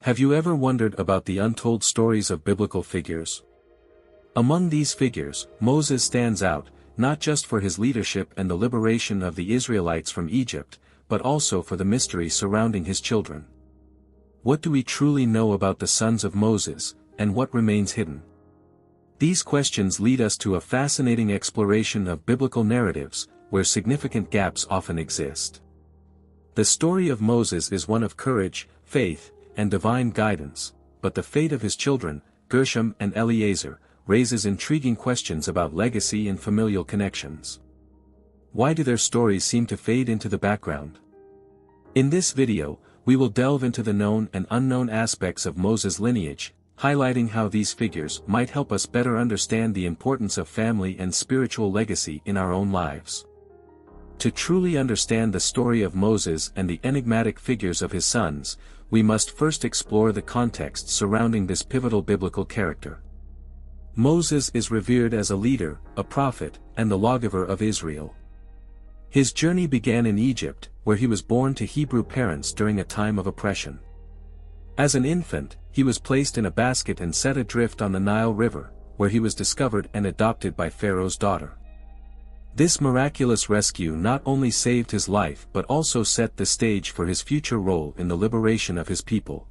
Have you ever wondered about the untold stories of biblical figures? Among these figures, Moses stands out, not just for his leadership and the liberation of the Israelites from Egypt, but also for the mystery surrounding his children. What do we truly know about the sons of Moses, and what remains hidden? These questions lead us to a fascinating exploration of biblical narratives, where significant gaps often exist. The story of Moses is one of courage, faith, and divine guidance, but the fate of his children, Gershom and Eleazar, raises intriguing questions about legacy and familial connections. Why do their stories seem to fade into the background? In this video, we will delve into the known and unknown aspects of Moses' lineage, highlighting how these figures might help us better understand the importance of family and spiritual legacy in our own lives. To truly understand the story of Moses and the enigmatic figures of his sons, we must first explore the context surrounding this pivotal biblical character. Moses is revered as a leader, a prophet, and the lawgiver of Israel. His journey began in Egypt, where he was born to Hebrew parents during a time of oppression. As an infant, he was placed in a basket and set adrift on the Nile River, where he was discovered and adopted by Pharaoh's daughter. This miraculous rescue not only saved his life but also set the stage for his future role in the liberation of his people.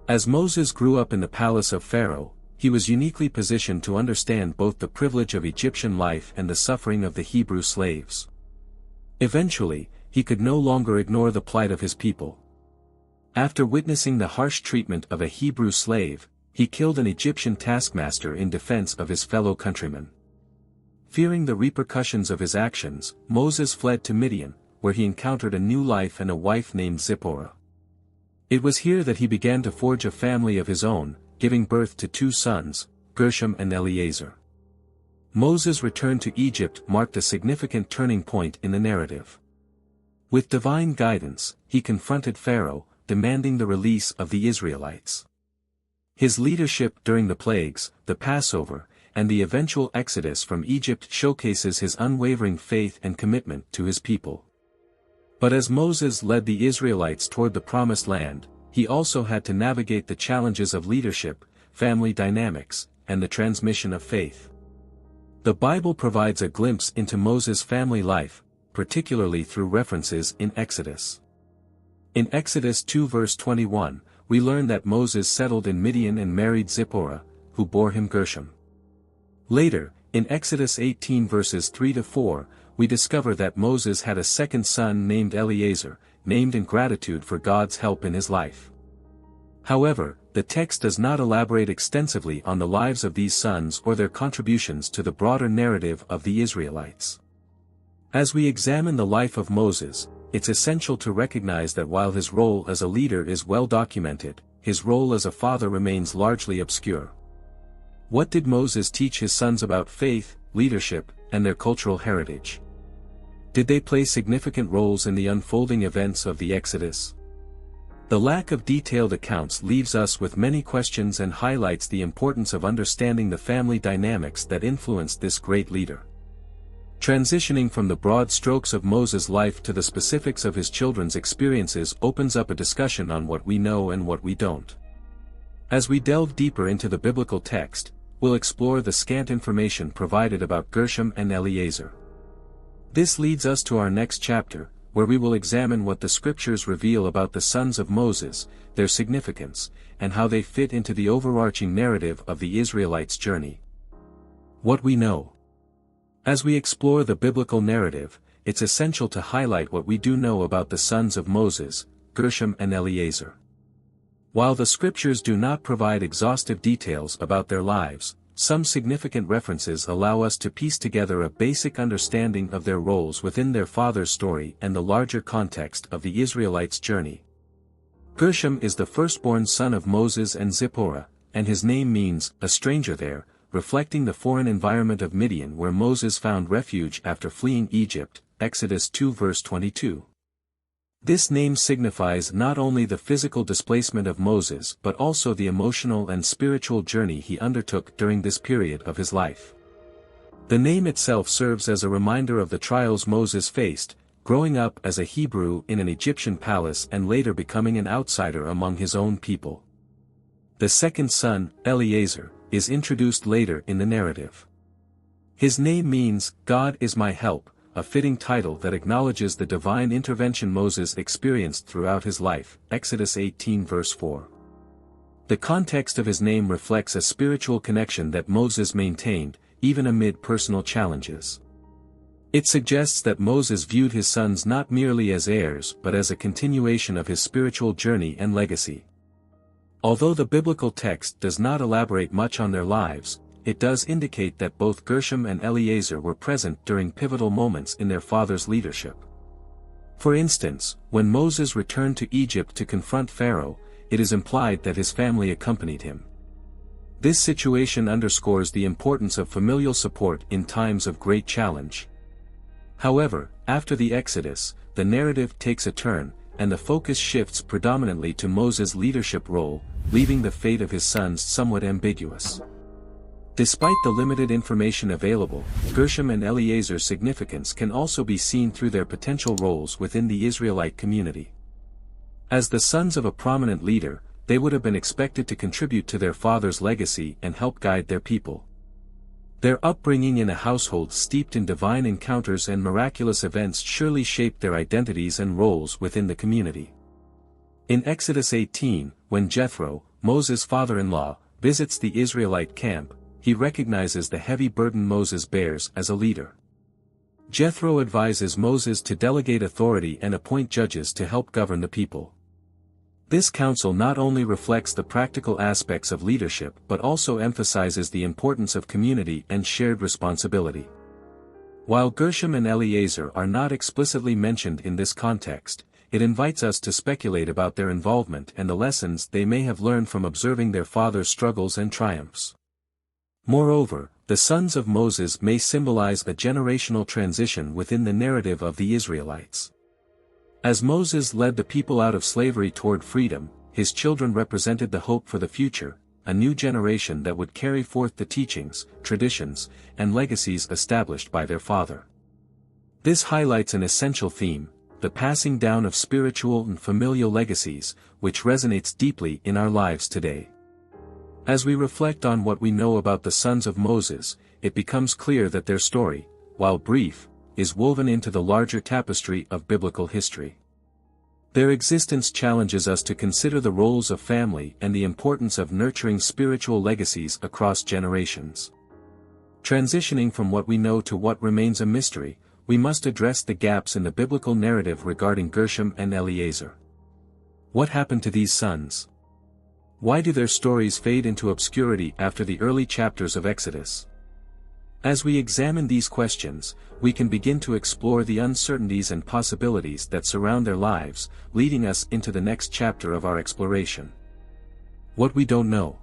As Moses grew up in the palace of Pharaoh, he was uniquely positioned to understand both the privilege of Egyptian life and the suffering of the Hebrew slaves. Eventually, he could no longer ignore the plight of his people. After witnessing the harsh treatment of a Hebrew slave, he killed an Egyptian taskmaster in defense of his fellow countrymen. Fearing the repercussions of his actions, Moses fled to Midian, where he encountered a new life and a wife named Zipporah. It was here that he began to forge a family of his own, giving birth to two sons, Gershom and Eleazar. Moses' return to Egypt marked a significant turning point in the narrative. With divine guidance, he confronted Pharaoh, demanding the release of the Israelites. His leadership during the plagues, the Passover, and the eventual exodus from Egypt showcases his unwavering faith and commitment to his people. But as Moses led the Israelites toward the Promised Land, he also had to navigate the challenges of leadership, family dynamics, and the transmission of faith. The Bible provides a glimpse into Moses' family life, particularly through references in Exodus. In Exodus 2 verse 21, we learn that Moses settled in Midian and married Zipporah, who bore him Gershom. Later, in Exodus 18 verses 3-4, we discover that Moses had a second son named Eleazar, named in gratitude for God's help in his life. However, the text does not elaborate extensively on the lives of these sons or their contributions to the broader narrative of the Israelites. As we examine the life of Moses, it's essential to recognize that while his role as a leader is well documented, his role as a father remains largely obscure. What did Moses teach his sons about faith, leadership, and their cultural heritage? Did they play significant roles in the unfolding events of the Exodus? The lack of detailed accounts leaves us with many questions and highlights the importance of understanding the family dynamics that influenced this great leader. Transitioning from the broad strokes of Moses' life to the specifics of his children's experiences opens up a discussion on what we know and what we don't. As we delve deeper into the biblical text, we'll explore the scant information provided about Gershom and Eleazar. This leads us to our next chapter, where we will examine what the scriptures reveal about the sons of Moses, their significance, and how they fit into the overarching narrative of the Israelites' journey. What we know. As we explore the biblical narrative, it's essential to highlight what we do know about the sons of Moses, Gershom and Eleazar. While the scriptures do not provide exhaustive details about their lives, some significant references allow us to piece together a basic understanding of their roles within their father's story and the larger context of the Israelites' journey. Gershom is the firstborn son of Moses and Zipporah, and his name means, a stranger there, reflecting the foreign environment of Midian where Moses found refuge after fleeing Egypt, Exodus 2 verse 22. This name signifies not only the physical displacement of Moses but also the emotional and spiritual journey he undertook during this period of his life. The name itself serves as a reminder of the trials Moses faced, growing up as a Hebrew in an Egyptian palace and later becoming an outsider among his own people. The second son, Eleazar, is introduced later in the narrative. His name means, "God is my help," a fitting title that acknowledges the divine intervention Moses experienced throughout his life, Exodus 18 verse 4. The context of his name reflects a spiritual connection that Moses maintained, even amid personal challenges. It suggests that Moses viewed his sons not merely as heirs but as a continuation of his spiritual journey and legacy. Although the biblical text does not elaborate much on their lives, it does indicate that both Gershom and Eleazar were present during pivotal moments in their father's leadership. For instance, when Moses returned to Egypt to confront Pharaoh, it is implied that his family accompanied him. This situation underscores the importance of familial support in times of great challenge. However, after the Exodus, the narrative takes a turn, and the focus shifts predominantly to Moses' leadership role, leaving the fate of his sons somewhat ambiguous. Despite the limited information available, Gershom and Eleazar's significance can also be seen through their potential roles within the Israelite community. As the sons of a prominent leader, they would have been expected to contribute to their father's legacy and help guide their people. Their upbringing in a household steeped in divine encounters and miraculous events surely shaped their identities and roles within the community. In Exodus 18, when Jethro, Moses' father-in-law, visits the Israelite camp, he recognizes the heavy burden Moses bears as a leader. Jethro advises Moses to delegate authority and appoint judges to help govern the people. This counsel not only reflects the practical aspects of leadership but also emphasizes the importance of community and shared responsibility. While Gershom and Eleazar are not explicitly mentioned in this context, it invites us to speculate about their involvement and the lessons they may have learned from observing their father's struggles and triumphs. Moreover, the sons of Moses may symbolize a generational transition within the narrative of the Israelites. As Moses led the people out of slavery toward freedom, his children represented the hope for the future, a new generation that would carry forth the teachings, traditions, and legacies established by their father. This highlights an essential theme, the passing down of spiritual and familial legacies, which resonates deeply in our lives today. As we reflect on what we know about the sons of Moses, it becomes clear that their story, while brief, is woven into the larger tapestry of biblical history. Their existence challenges us to consider the roles of family and the importance of nurturing spiritual legacies across generations. Transitioning from what we know to what remains a mystery, we must address the gaps in the biblical narrative regarding Gershom and Eleazar. What happened to these sons? Why do their stories fade into obscurity after the early chapters of Exodus? As we examine these questions, we can begin to explore the uncertainties and possibilities that surround their lives, leading us into the next chapter of our exploration. What we don't know.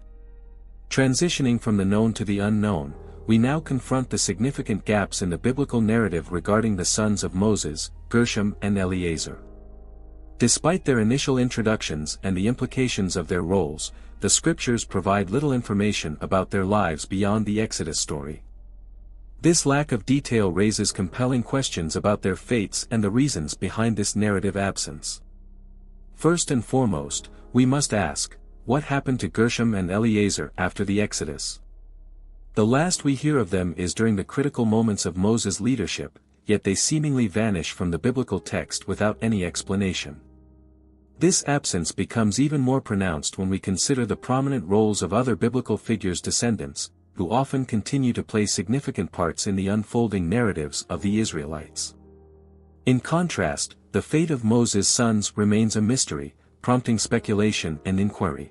Transitioning from the known to the unknown, we now confront the significant gaps in the biblical narrative regarding the sons of Moses, Gershom and Eleazar. Despite their initial introductions and the implications of their roles, the scriptures provide little information about their lives beyond the Exodus story. This lack of detail raises compelling questions about their fates and the reasons behind this narrative absence. First and foremost, we must ask, what happened to Gershom and Eleazar after the Exodus? The last we hear of them is during the critical moments of Moses' leadership, yet they seemingly vanish from the biblical text without any explanation. This absence becomes even more pronounced when we consider the prominent roles of other biblical figures' descendants, who often continue to play significant parts in the unfolding narratives of the Israelites. In contrast, the fate of Moses' sons remains a mystery, prompting speculation and inquiry.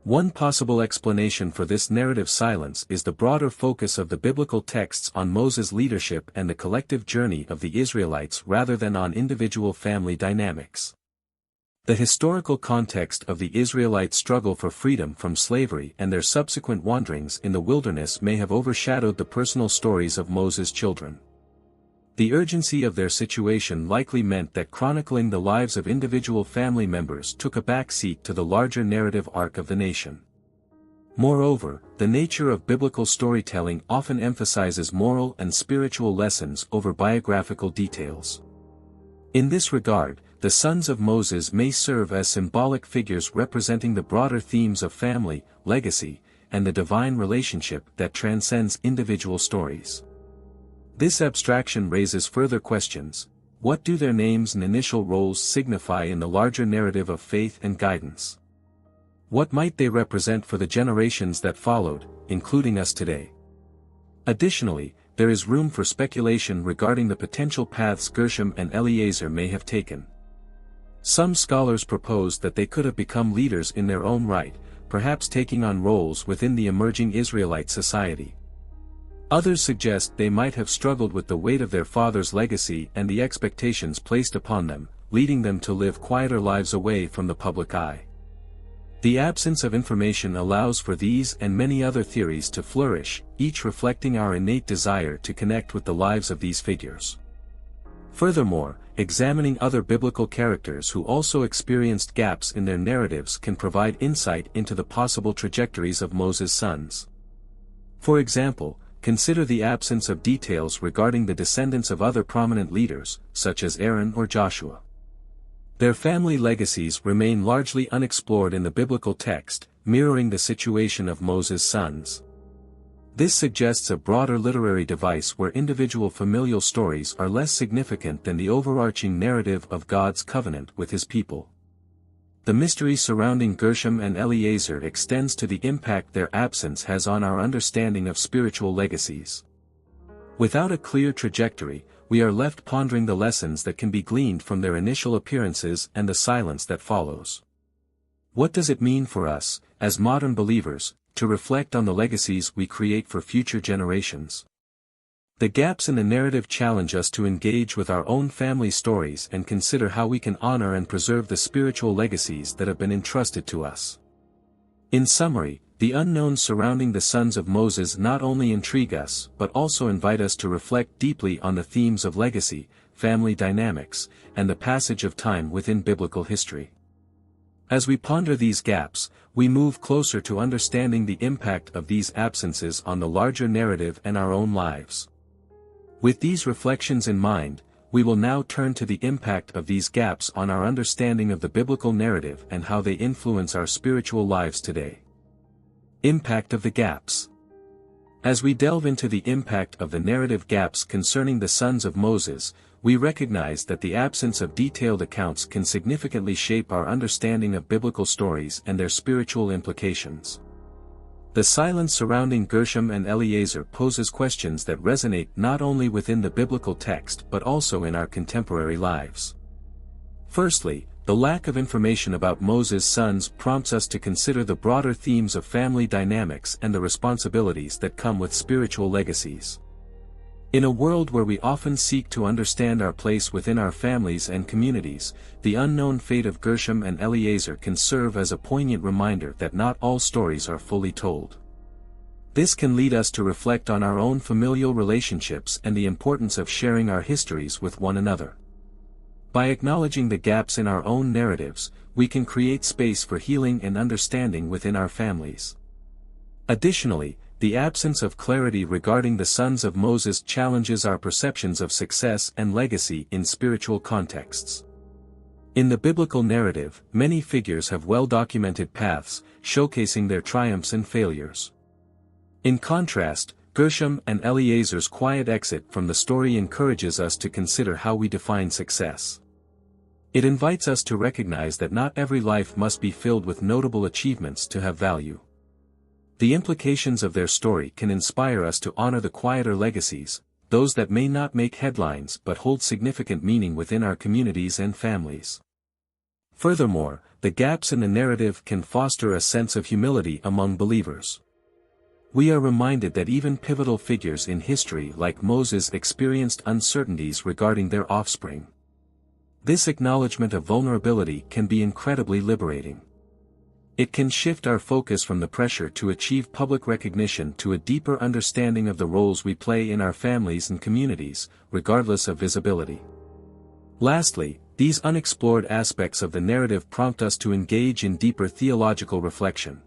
One possible explanation for this narrative silence is the broader focus of the biblical texts on Moses' leadership and the collective journey of the Israelites rather than on individual family dynamics. The historical context of the Israelites' struggle for freedom from slavery and their subsequent wanderings in the wilderness may have overshadowed the personal stories of Moses' children. The urgency of their situation likely meant that chronicling the lives of individual family members took a back seat to the larger narrative arc of the nation. Moreover, the nature of biblical storytelling often emphasizes moral and spiritual lessons over biographical details. In this regard, the sons of Moses may serve as symbolic figures representing the broader themes of family, legacy, and the divine relationship that transcends individual stories. This abstraction raises further questions. What do their names and initial roles signify in the larger narrative of faith and guidance? What might they represent for the generations that followed, including us today? Additionally, there is room for speculation regarding the potential paths Gershom and Eliezer may have taken. Some scholars propose that they could have become leaders in their own right, perhaps taking on roles within the emerging Israelite society. Others suggest they might have struggled with the weight of their father's legacy and the expectations placed upon them, leading them to live quieter lives away from the public eye. The absence of information allows for these and many other theories to flourish, each reflecting our innate desire to connect with the lives of these figures. Furthermore, examining other biblical characters who also experienced gaps in their narratives can provide insight into the possible trajectories of Moses' sons. For example, consider the absence of details regarding the descendants of other prominent leaders, such as Aaron or Joshua. Their family legacies remain largely unexplored in the biblical text, mirroring the situation of Moses' sons. This suggests a broader literary device where individual familial stories are less significant than the overarching narrative of God's covenant with his people. The mystery surrounding Gershom and Eliezer extends to the impact their absence has on our understanding of spiritual legacies. Without a clear trajectory, we are left pondering the lessons that can be gleaned from their initial appearances and the silence that follows. What does it mean for us, as modern believers, to reflect on the legacies we create for future generations? The gaps in the narrative challenge us to engage with our own family stories and consider how we can honor and preserve the spiritual legacies that have been entrusted to us. In summary, the unknowns surrounding the sons of Moses not only intrigue us but also invite us to reflect deeply on the themes of legacy, family dynamics, and the passage of time within biblical history. As we ponder these gaps, we move closer to understanding the impact of these absences on the larger narrative and our own lives. With these reflections in mind, we will now turn to the impact of these gaps on our understanding of the biblical narrative and how they influence our spiritual lives today. Impact of the gaps. As we delve into the impact of the narrative gaps concerning the sons of Moses, we recognize that the absence of detailed accounts can significantly shape our understanding of biblical stories and their spiritual implications. The silence surrounding Gershom and Eliezer poses questions that resonate not only within the biblical text but also in our contemporary lives. Firstly, the lack of information about Moses' sons prompts us to consider the broader themes of family dynamics and the responsibilities that come with spiritual legacies. In a world where we often seek to understand our place within our families and communities, the unknown fate of Gershom and Eliezer can serve as a poignant reminder that not all stories are fully told. This can lead us to reflect on our own familial relationships and the importance of sharing our histories with one another. By acknowledging the gaps in our own narratives, we can create space for healing and understanding within our families. Additionally, the absence of clarity regarding the sons of Moses challenges our perceptions of success and legacy in spiritual contexts. In the biblical narrative, many figures have well-documented paths, showcasing their triumphs and failures. In contrast, Gershom and Eliezer's quiet exit from the story encourages us to consider how we define success. It invites us to recognize that not every life must be filled with notable achievements to have value. The implications of their story can inspire us to honor the quieter legacies, those that may not make headlines but hold significant meaning within our communities and families. Furthermore, the gaps in the narrative can foster a sense of humility among believers. We are reminded that even pivotal figures in history like Moses experienced uncertainties regarding their offspring. This acknowledgement of vulnerability can be incredibly liberating. It can shift our focus from the pressure to achieve public recognition to a deeper understanding of the roles we play in our families and communities, regardless of visibility. Lastly, these unexplored aspects of the narrative prompt us to engage in deeper theological reflection.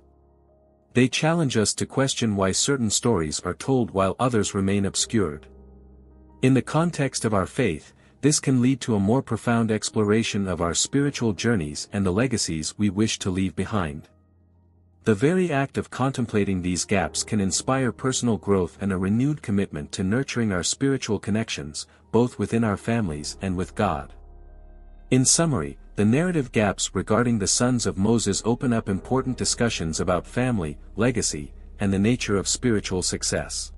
They challenge us to question why certain stories are told while others remain obscured. In the context of our faith, this can lead to a more profound exploration of our spiritual journeys and the legacies we wish to leave behind. The very act of contemplating these gaps can inspire personal growth and a renewed commitment to nurturing our spiritual connections, both within our families and with God. In summary, the narrative gaps regarding the sons of Moses open up important discussions about family, legacy, and the nature of spiritual success.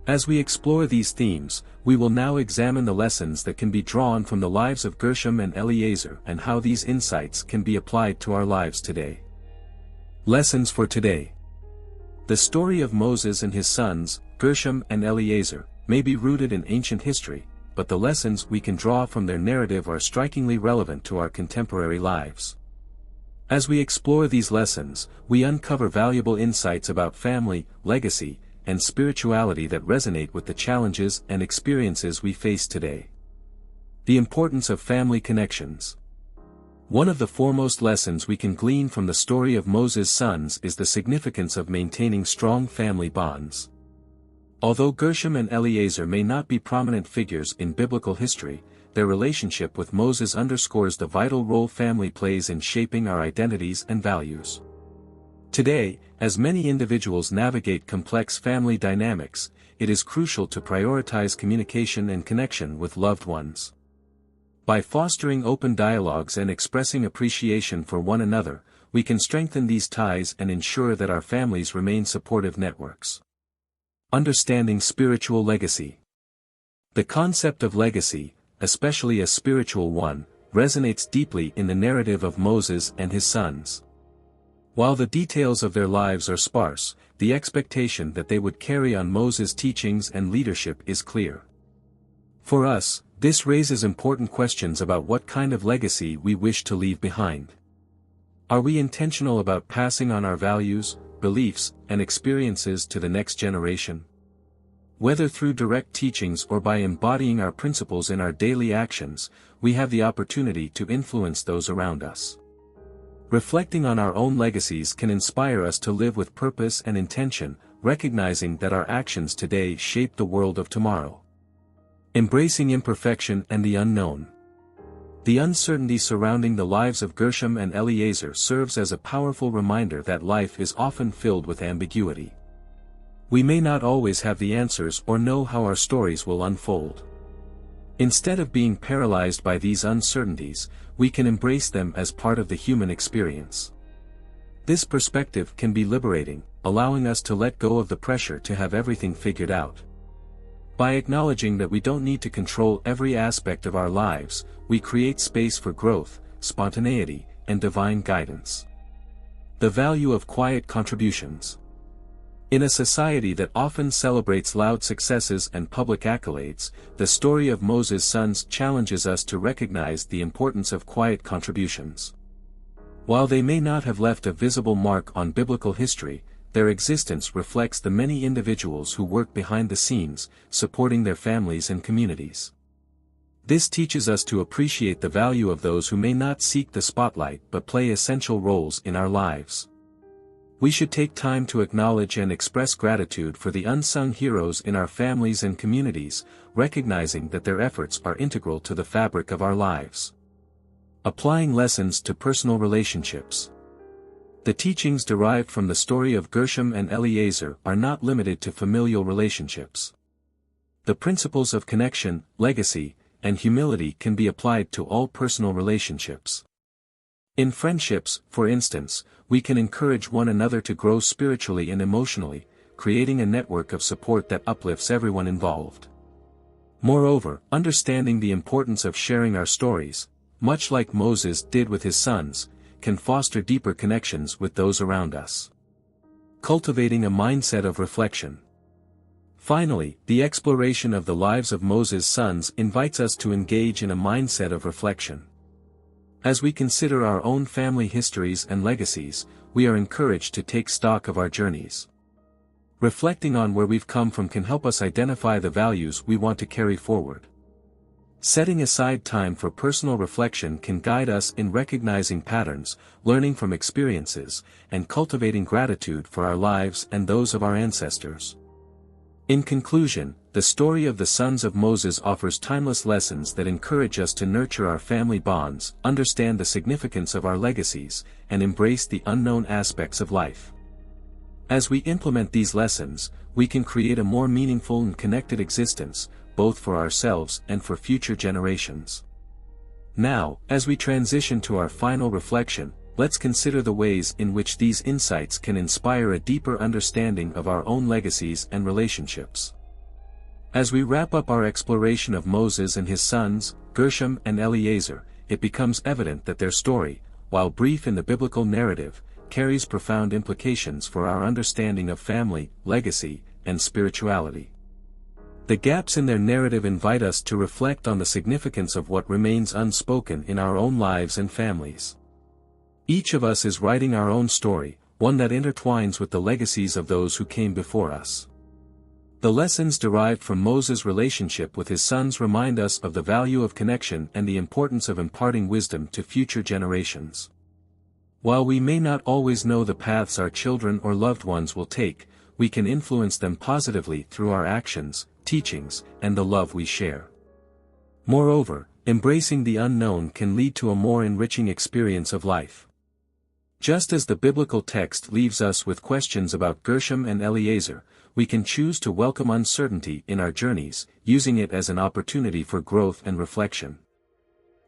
As we explore these themes, we will now examine the lessons that can be drawn from the lives of Gershom and Eliezer and how these insights can be applied to our lives today. Lessons for today. The story of Moses and his sons, Gershom and Eliezer, may be rooted in ancient history, but the lessons we can draw from their narrative are strikingly relevant to our contemporary lives. As we explore these lessons, we uncover valuable insights about family, legacy, and spirituality that resonate with the challenges and experiences we face today. The importance of family connections. One of the foremost lessons we can glean from the story of Moses' sons is the significance of maintaining strong family bonds. Although Gershom and Eliezer may not be prominent figures in biblical history, their relationship with Moses underscores the vital role family plays in shaping our identities and values. Today, as many individuals navigate complex family dynamics, it is crucial to prioritize communication and connection with loved ones. By fostering open dialogues and expressing appreciation for one another, we can strengthen these ties and ensure that our families remain supportive networks. Understanding spiritual legacy. The concept of legacy, especially a spiritual one, resonates deeply in the narrative of Moses and his sons. While the details of their lives are sparse, the expectation that they would carry on Moses' teachings and leadership is clear. For us, this raises important questions about what kind of legacy we wish to leave behind. Are we intentional about passing on our values, beliefs, and experiences to the next generation? Whether through direct teachings or by embodying our principles in our daily actions, we have the opportunity to influence those around us. Reflecting on our own legacies can inspire us to live with purpose and intention, recognizing that our actions today shape the world of tomorrow. Embracing imperfection and the unknown. The uncertainty surrounding the lives of Gershom and Eliezer serves as a powerful reminder that life is often filled with ambiguity. We may not always have the answers or know how our stories will unfold. Instead of being paralyzed by these uncertainties, we can embrace them as part of the human experience. This perspective can be liberating, allowing us to let go of the pressure to have everything figured out. By acknowledging that we don't need to control every aspect of our lives, we create space for growth, spontaneity, and divine guidance. The value of quiet contributions. In a society that often celebrates loud successes and public accolades, the story of Moses' sons challenges us to recognize the importance of quiet contributions. While they may not have left a visible mark on biblical history, their existence reflects the many individuals who work behind the scenes, supporting their families and communities. This teaches us to appreciate the value of those who may not seek the spotlight but play essential roles in our lives. We should take time to acknowledge and express gratitude for the unsung heroes in our families and communities, recognizing that their efforts are integral to the fabric of our lives. Applying lessons to personal relationships. The teachings derived from the story of Gershom and Eliezer are not limited to familial relationships. The principles of connection, legacy, and humility can be applied to all personal relationships. In friendships, for instance, we can encourage one another to grow spiritually and emotionally, creating a network of support that uplifts everyone involved. Moreover, understanding the importance of sharing our stories, much like Moses did with his sons, can foster deeper connections with those around us. Cultivating a mindset of reflection. Finally, the exploration of the lives of Moses' sons invites us to engage in a mindset of reflection. As we consider our own family histories and legacies, we are encouraged to take stock of our journeys. Reflecting on where we've come from can help us identify the values we want to carry forward. Setting aside time for personal reflection can guide us in recognizing patterns, learning from experiences, and cultivating gratitude for our lives and those of our ancestors. In conclusion, the story of the sons of Moses offers timeless lessons that encourage us to nurture our family bonds, understand the significance of our legacies, and embrace the unknown aspects of life. As we implement these lessons, we can create a more meaningful and connected existence, both for ourselves and for future generations. Now, as we transition to our final reflection, let's consider the ways in which these insights can inspire a deeper understanding of our own legacies and relationships. As we wrap up our exploration of Moses and his sons, Gershom and Eleazar, it becomes evident that their story, while brief in the biblical narrative, carries profound implications for our understanding of family, legacy, and spirituality. The gaps in their narrative invite us to reflect on the significance of what remains unspoken in our own lives and families. Each of us is writing our own story, one that intertwines with the legacies of those who came before us. The lessons derived from Moses' relationship with his sons remind us of the value of connection and the importance of imparting wisdom to future generations. While we may not always know the paths our children or loved ones will take, we can influence them positively through our actions, teachings, and the love we share. Moreover, embracing the unknown can lead to a more enriching experience of life. Just as the biblical text leaves us with questions about Gershom and Eleazar, we can choose to welcome uncertainty in our journeys, using it as an opportunity for growth and reflection.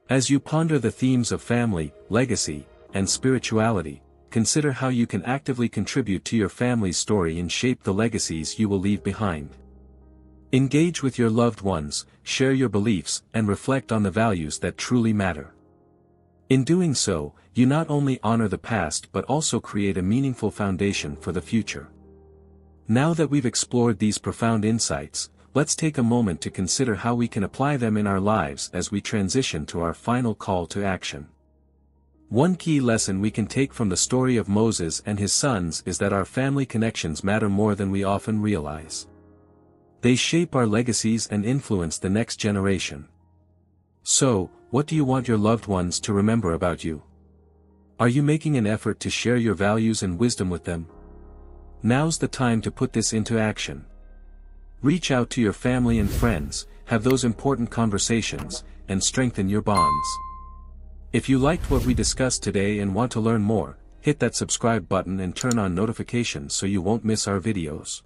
As you ponder the themes of family, legacy, and spirituality, consider how you can actively contribute to your family's story and shape the legacies you will leave behind. Engage with your loved ones, share your beliefs, and reflect on the values that truly matter. In doing so, you not only honor the past but also create a meaningful foundation for the future. Now that we've explored these profound insights, let's take a moment to consider how we can apply them in our lives as we transition to our final call to action. One key lesson we can take from the story of Moses and his sons is that our family connections matter more than we often realize. They shape our legacies and influence the next generation. So, what do you want your loved ones to remember about you? Are you making an effort to share your values and wisdom with them? Now's the time to put this into action. Reach out to your family and friends, have those important conversations, and strengthen your bonds. If you liked what we discussed today and want to learn more, hit that subscribe button and turn on notifications so you won't miss our videos.